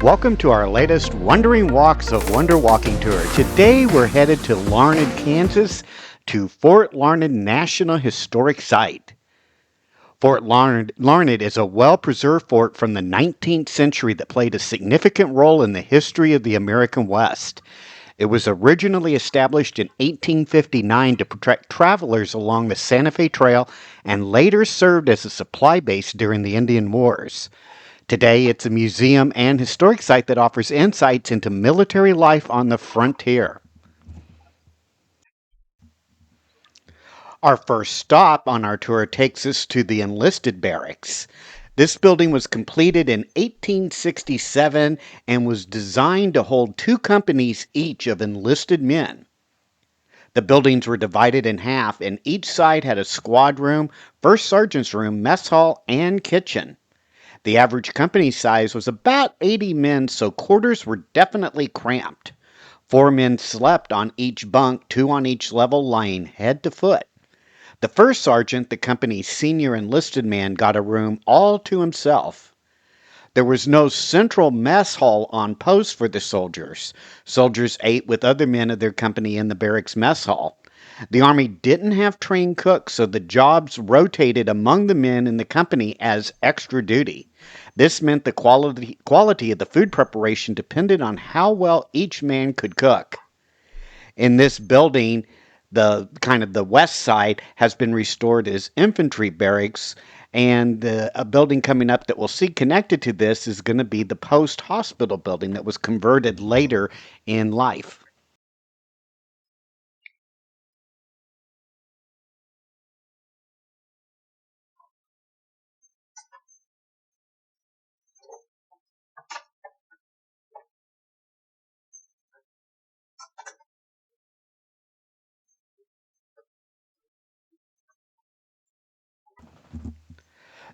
Welcome to our latest Wandering Walks of Wonder Walking Tour. Today we're headed to Larned, Kansas to Fort Larned National Historic Site. Fort Larned is a well-preserved fort from the 19th century that played a significant role in the history of the American West. It was originally established in 1859 to protect travelers along the Santa Fe Trail and later served as a supply base during the Indian Wars. Today, it's a museum and historic site that offers insights into military life on the frontier. Our first stop on our tour takes us to the enlisted barracks. This building was completed in 1867 and was designed to hold two companies each of enlisted men. The buildings were divided in half, and each side had a squad room, first sergeant's room, mess hall, and kitchen. The average company size was about 80 men, so quarters were definitely cramped. Four men slept on each bunk, two on each level, lying head to foot. The first sergeant, the company's senior enlisted man, got a room all to himself. There was no central mess hall on post for the soldiers. Soldiers ate with other men of their company in the barracks mess hall. The Army didn't have trained cooks, so the jobs rotated among the men in the company as extra duty. This meant the quality of the food preparation depended on how well each man could cook. In this building, the west side has been restored as infantry barracks, and a building coming up that we'll see connected to this is going to be the post hospital building that was converted later in life.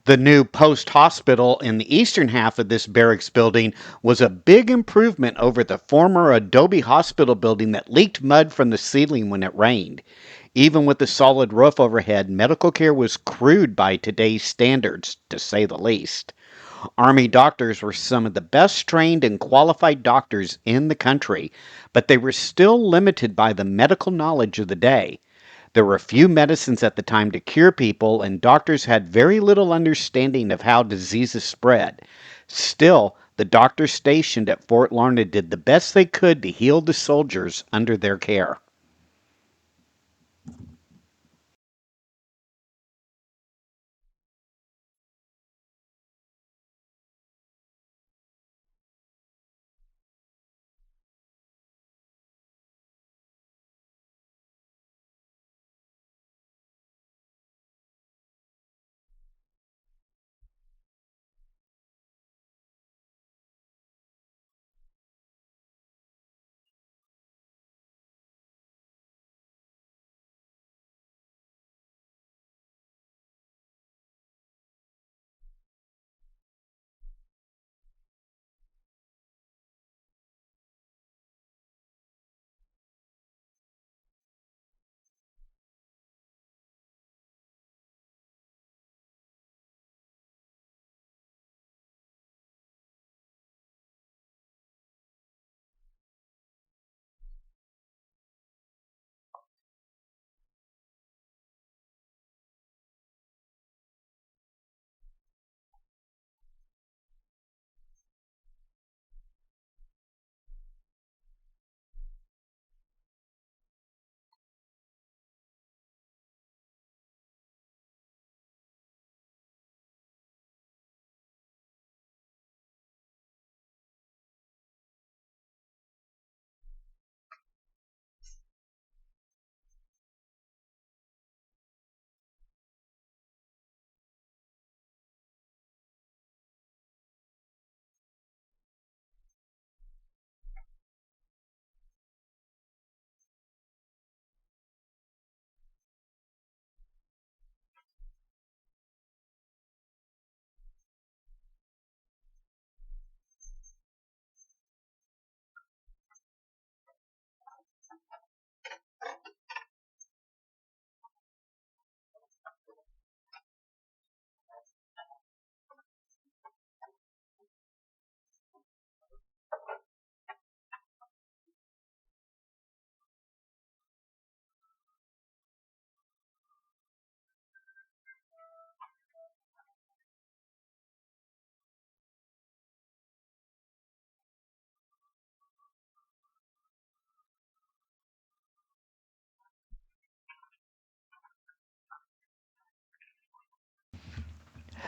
The new post hospital in the eastern half of this barracks building was a big improvement over the former adobe hospital building that leaked mud from the ceiling when it rained. Even with the solid roof overhead, medical care was crude by today's standards, to say the least. Army doctors were some of the best trained and qualified doctors in the country, but they were still limited by the medical knowledge of the day. There were few medicines at the time to cure people, and doctors had very little understanding of how diseases spread. Still, the doctors stationed at Fort Larned did the best they could to heal the soldiers under their care.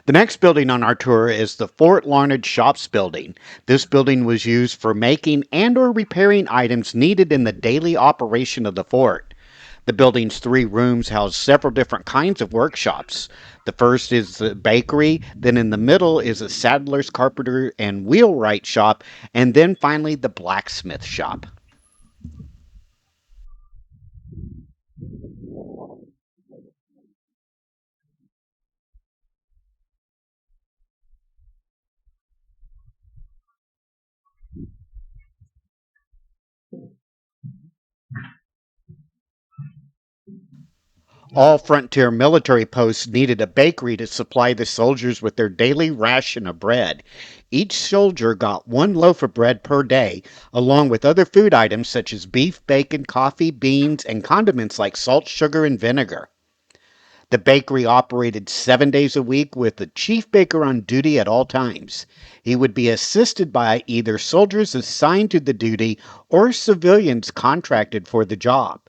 The next building on our tour is the Fort Larned Shops building. This building was used for making and or repairing items needed in the daily operation of the fort. The building's 3 rooms house several different kinds of workshops. The first is the bakery, then in the middle is a saddler's, carpenter, and wheelwright shop, and then finally the blacksmith shop. All frontier military posts needed a bakery to supply the soldiers with their daily ration of bread. Each soldier got 1 loaf of bread per day, along with other food items such as beef, bacon, coffee, beans, and condiments like salt, sugar, and vinegar. The bakery operated 7 days a week with the chief baker on duty at all times. He would be assisted by either soldiers assigned to the duty or civilians contracted for the job.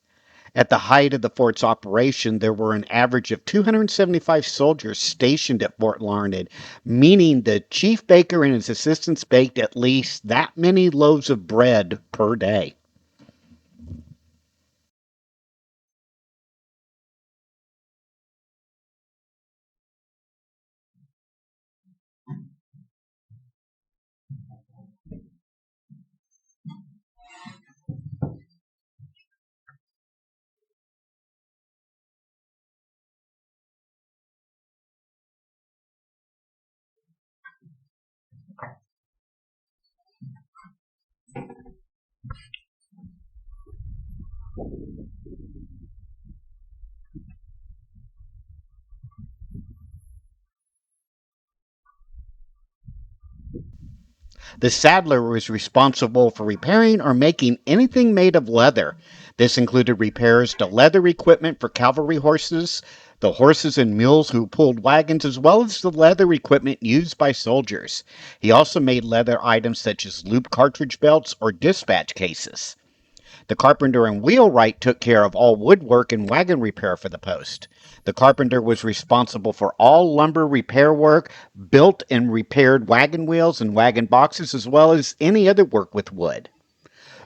At the height of the fort's operation, there were an average of 275 soldiers stationed at Fort Larned, meaning the chief baker and his assistants baked at least that many loaves of bread per day. The saddler was responsible for repairing or making anything made of leather. This included repairs to leather equipment for cavalry horses, the horses and mules who pulled wagons, as well as the leather equipment used by soldiers. He also made leather items such as loop cartridge belts or dispatch cases. The carpenter and wheelwright took care of all woodwork and wagon repair for the post. The carpenter was responsible for all lumber repair work, built and repaired wagon wheels and wagon boxes, as well as any other work with wood.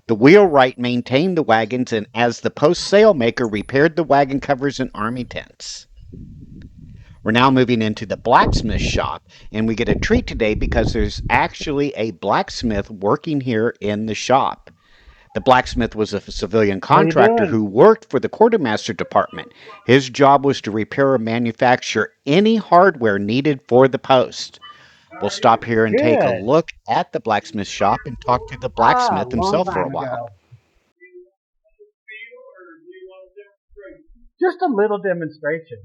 The wheelwright maintained the wagons and, as the post sailmaker, repaired the wagon covers and army tents. We're now moving into the blacksmith shop, and we get a treat today because there's actually a blacksmith working here in the shop. The blacksmith was a civilian How you contractor doing? who worked for the quartermaster department. His job was to repair or manufacture any hardware needed for the post. We'll stop here and take a Good. look at the blacksmith shop and talk to the Ah, blacksmith long himself for a time while. ago. Just a little demonstration.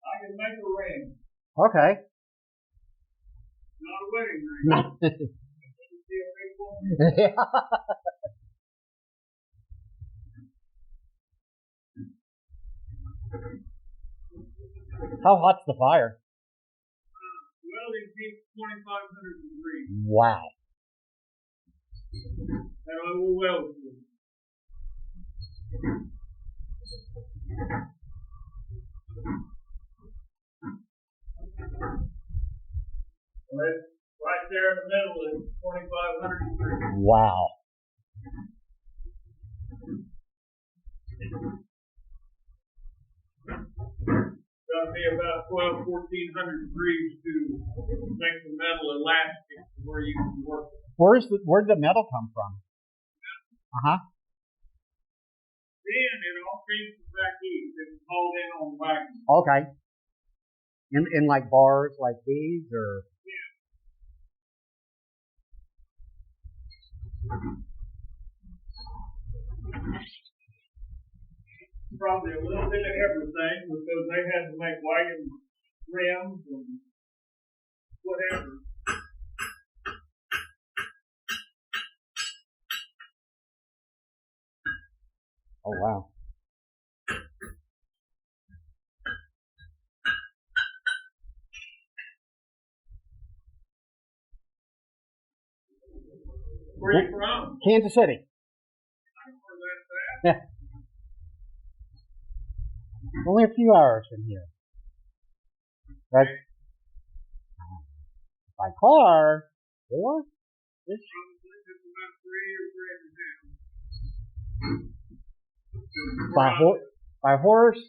I can make a ring, Okay. not a wedding ring. No. See a big one? How hot's the fire? Welding heat 2,500 degrees. Wow. That I will weld with. Well, that's right there in the middle is 2,500 degrees. Wow. Got to be about 1,400 degrees to make the metal elastic to where you can work it. Where'd the metal come from? Uh-huh. Then it all came from back east. It was hauled in on wagons. Okay. In like bars like these or Probably a little bit of everything because they had to make wagon rims and whatever. oh wow. Where you from? Kansas City. I don't know where that's at. Only a few hours from here. But by car, 4 ish. It's about 3 or 3.5. By horse,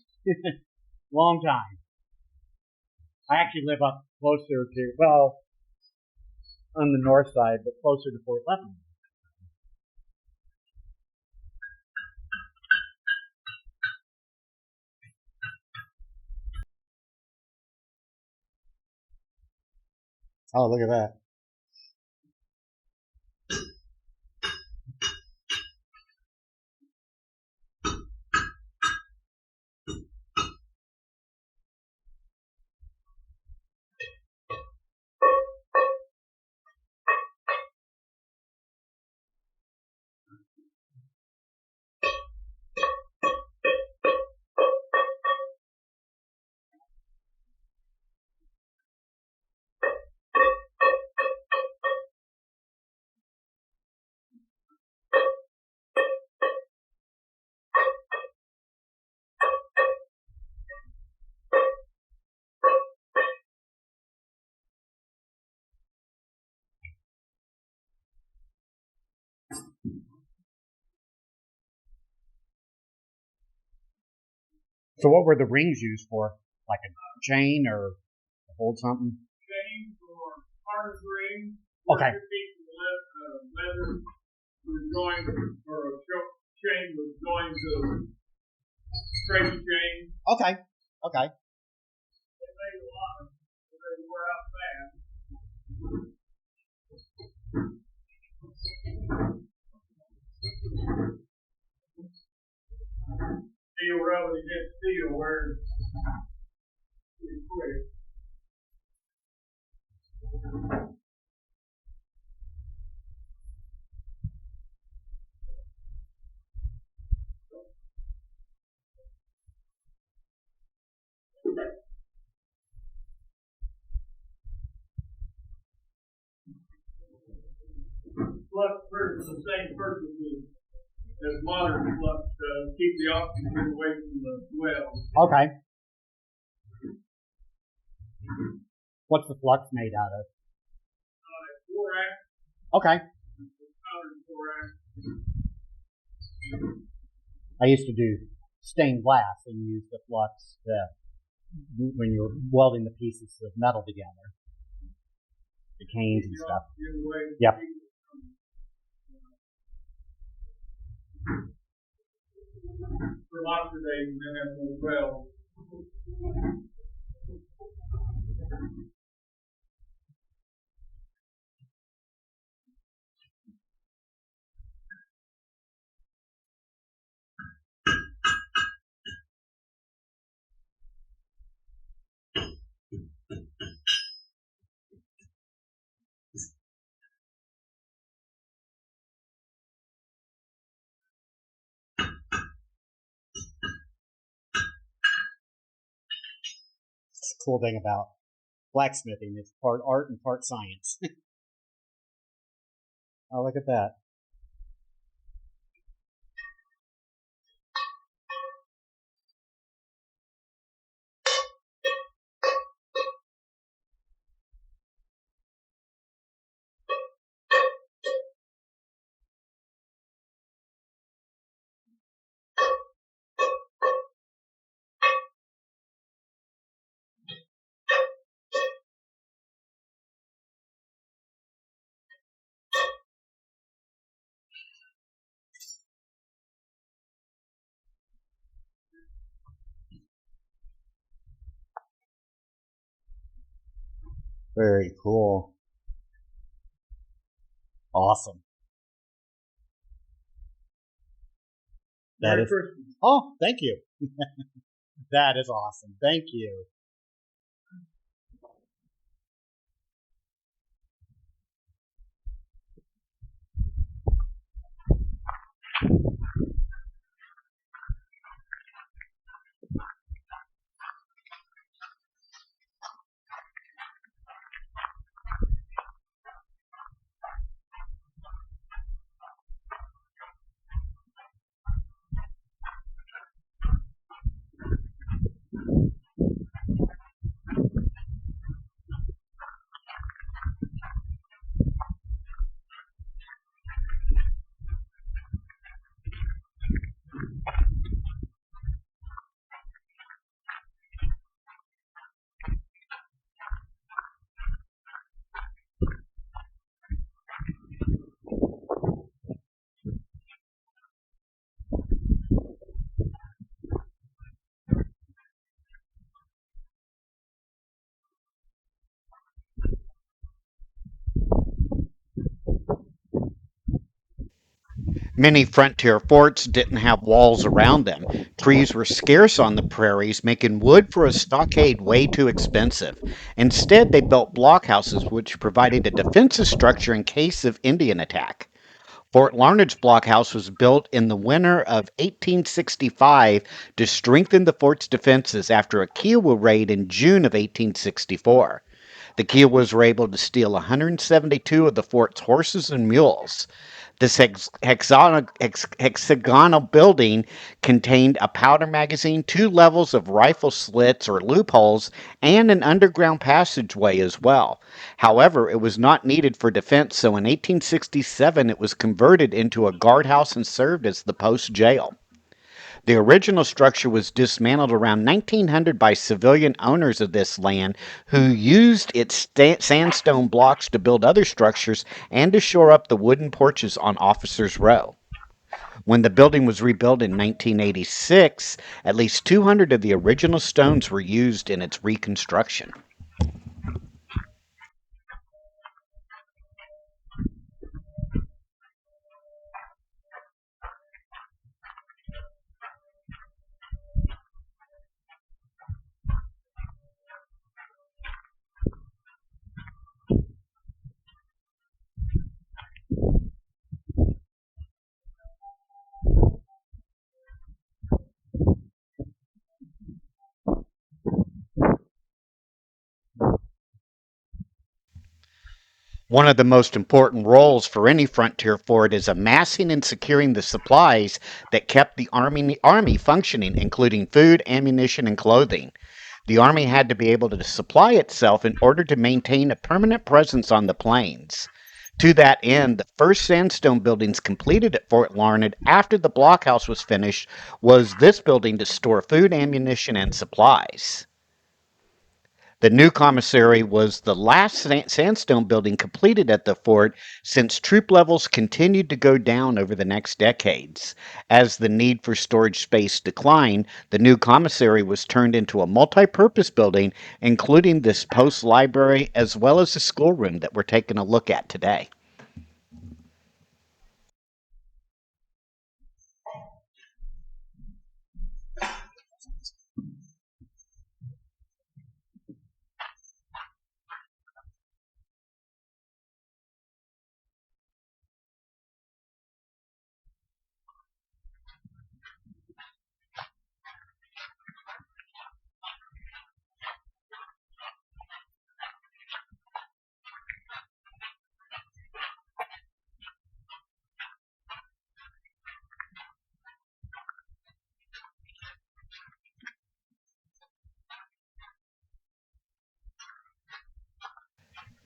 long time. I actually live up closer to, well, on the north side, but closer to Fort Larned. Oh, look at that. So what were the rings used for? Like a chain or to hold something? Chain or harness ring. Okay. Leather was going, or a chain was going to straight chain. Okay. Okay. They made a lot of them, so they wore out fast. Steel rubbing against steel wears pretty quick. Flux serves the same purpose as modern flux does, keep the oxygen away from the well. Okay. What's the flux made out of? Borax, Okay. powdered borax. I used to do stained glass and use the flux when you were welding the pieces of metal together. The canes and stuff. Yep. For lots of days, and then have more well. It's the cool thing about blacksmithing. It's part art and part science. Oh, look at that. Very cool. Awesome. That is. Oh, thank you. That is awesome. Thank you. Many frontier forts didn't have walls around them. Trees were scarce on the prairies, making wood for a stockade way too expensive. Instead, they built blockhouses, which provided a defensive structure in case of Indian attack. Fort Larned's blockhouse was built in the winter of 1865 to strengthen the fort's defenses after a Kiowa raid in June of 1864. The Kiowas were able to steal 172 of the fort's horses and mules. This hexagonal building contained a powder magazine, two levels of rifle slits or loopholes, and an underground passageway as well. However, it was not needed for defense, so in 1867 it was converted into a guardhouse and served as the post jail. The original structure was dismantled around 1900 by civilian owners of this land who used its sandstone blocks to build other structures and to shore up the wooden porches on Officers Row. When the building was rebuilt in 1986, at least 200 of the original stones were used in its reconstruction. One of the most important roles for any frontier fort is amassing and securing the supplies that kept the army functioning, including food, ammunition, and clothing. The army had to be able to supply itself in order to maintain a permanent presence on the plains. To that end, the first sandstone buildings completed at Fort Larned after the blockhouse was finished was this building to store food, ammunition, and supplies. The new commissary was the last sandstone building completed at the fort since troop levels continued to go down over the next decades. As the need for storage space declined, the new commissary was turned into a multi-purpose building, including this post library as well as the schoolroom that we're taking a look at today.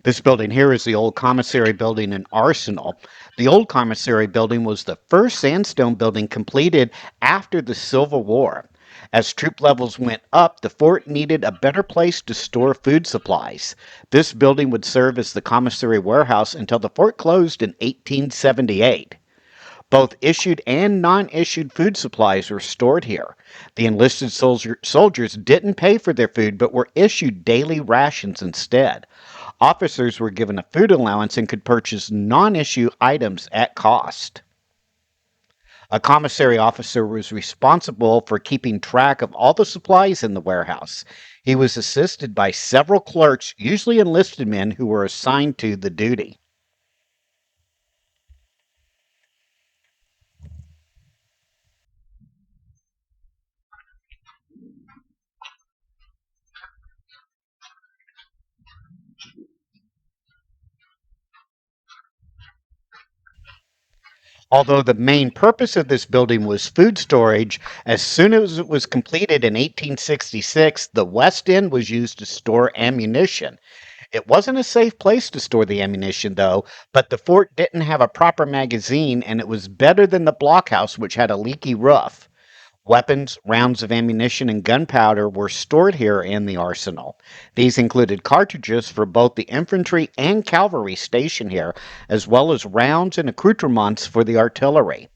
This building here is the old commissary building and arsenal. The old commissary building was the first sandstone building completed after the Civil War. As troop levels went up, the fort needed a better place to store food supplies. This building would serve as the commissary warehouse until the fort closed in 1878. Both issued and non issued food supplies were stored here. The enlisted soldiers didn't pay for their food but were issued daily rations instead. Officers were given a food allowance and could purchase non issue items at cost. A commissary officer was responsible for keeping track of all the supplies in the warehouse. He was assisted by several clerks, usually enlisted men, who were assigned to the duty. Although the main purpose of this building was food storage, as soon as it was completed in 1866, the west end was used to store ammunition. It wasn't a safe place to store the ammunition, though, but the fort didn't have a proper magazine, and it was better than the blockhouse, which had a leaky roof. Weapons, rounds of ammunition, and gunpowder were stored here in the arsenal. These included cartridges for both the infantry and cavalry stationed here, as well as rounds and accoutrements for the artillery.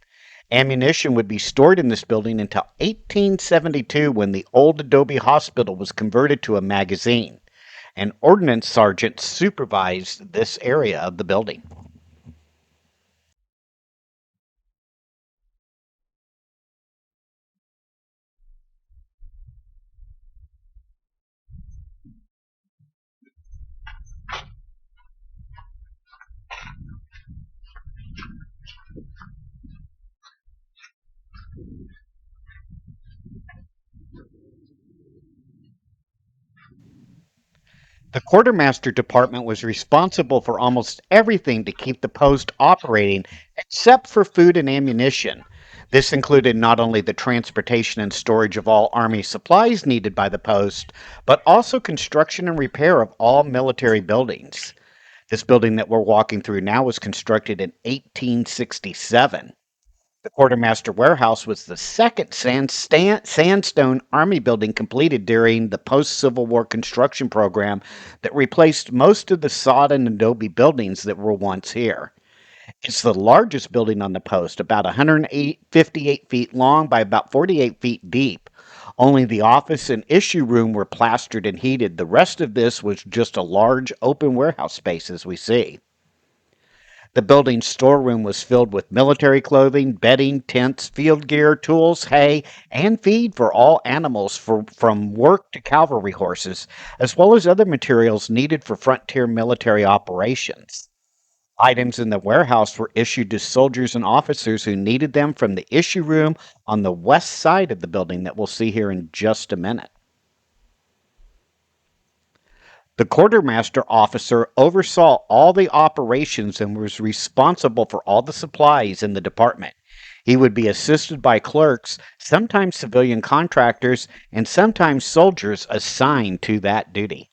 Ammunition would be stored in this building until 1872 when the old adobe hospital was converted to a magazine. An ordnance sergeant supervised this area of the building. The quartermaster department was responsible for almost everything to keep the post operating, except for food and ammunition. This included not only the transportation and storage of all Army supplies needed by the post, but also construction and repair of all military buildings. This building that we're walking through now was constructed in 1867. The Quartermaster Warehouse was the second sandstone army building completed during the post Civil War construction program that replaced most of the sod and adobe buildings that were once here. It's the largest building on the post, about 158 feet long by about 48 feet deep. Only the office and issue room were plastered and heated. The rest of this was just a large open warehouse space, as we see. The building's storeroom was filled with military clothing, bedding, tents, field gear, tools, hay, and feed for all animals from work to cavalry horses, as well as other materials needed for frontier military operations. Items in the warehouse were issued to soldiers and officers who needed them from the issue room on the west side of the building that we'll see here in just a minute. The quartermaster officer oversaw all the operations and was responsible for all the supplies in the department. He would be assisted by clerks, sometimes civilian contractors, and sometimes soldiers assigned to that duty.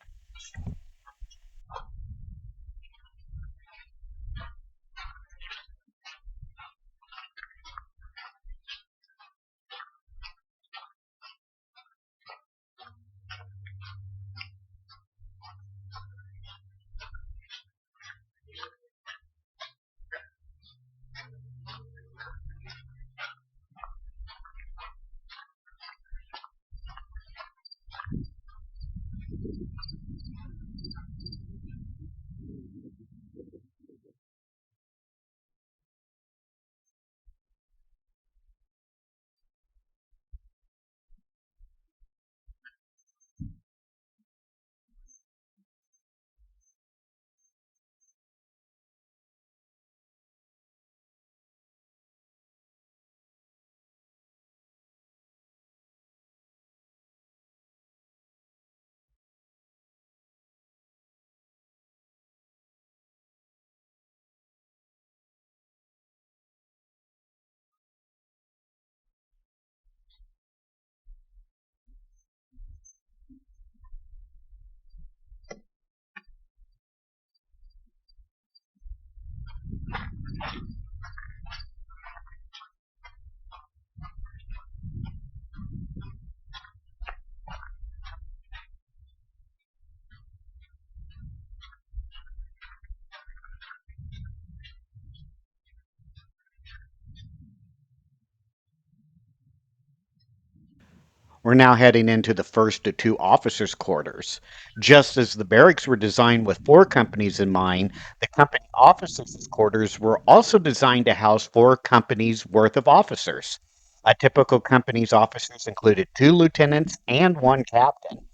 We're now heading into the first of two officers' quarters. Just as the barracks were designed with four companies in mind, the company officers' quarters were also designed to house four companies' worth of officers. A typical company's officers included two lieutenants and one captain.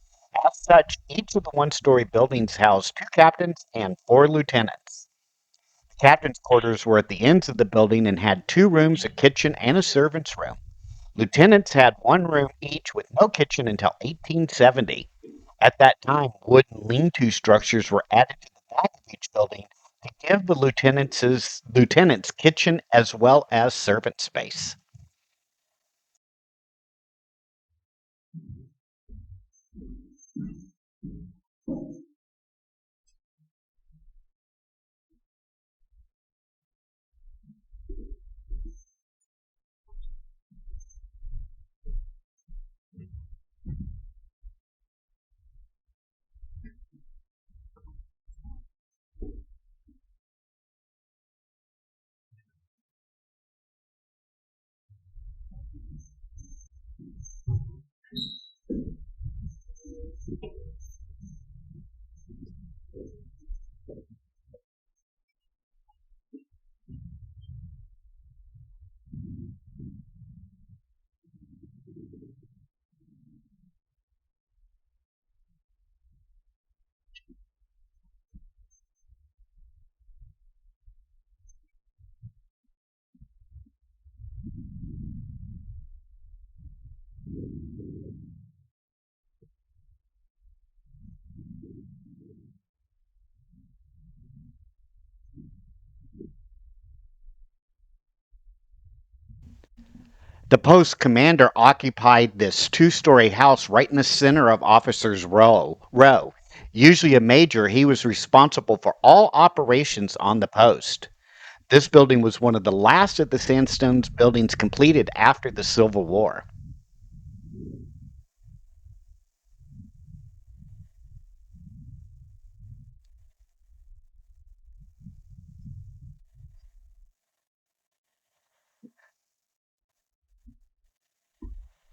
As such, each of the one-story buildings housed two captains and four lieutenants. The captain's quarters were at the ends of the building and had two rooms, a kitchen, and a servant's room. Lieutenants had one room each with no kitchen until 1870. At that time, wooden lean-to structures were added to the back of each building to give the lieutenants kitchen as well as servant space. The post commander occupied this two-story house right in the center of officers' row. Usually a major, he was responsible for all operations on the post. This building was one of the last of the sandstone buildings completed after the Civil War.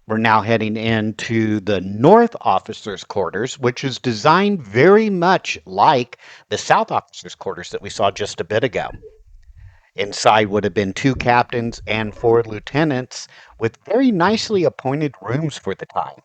We're now heading into the North Officers' Quarters, which is designed very much like the South Officers' Quarters that we saw just a bit ago. Inside would have been two captains and four lieutenants with very nicely appointed rooms for the time.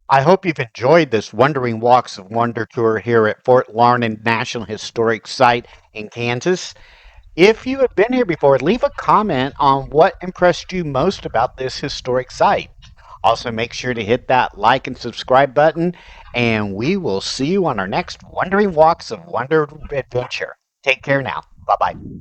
I hope you've enjoyed this Wandering Walks of Wonder tour here at Fort Larned National Historic Site in Kansas. If you have been here before, leave a comment on what impressed you most about this historic site. Also, make sure to hit that like and subscribe button, and we will see you on our next Wandering Walks of Wonder adventure. Take care now. Bye bye.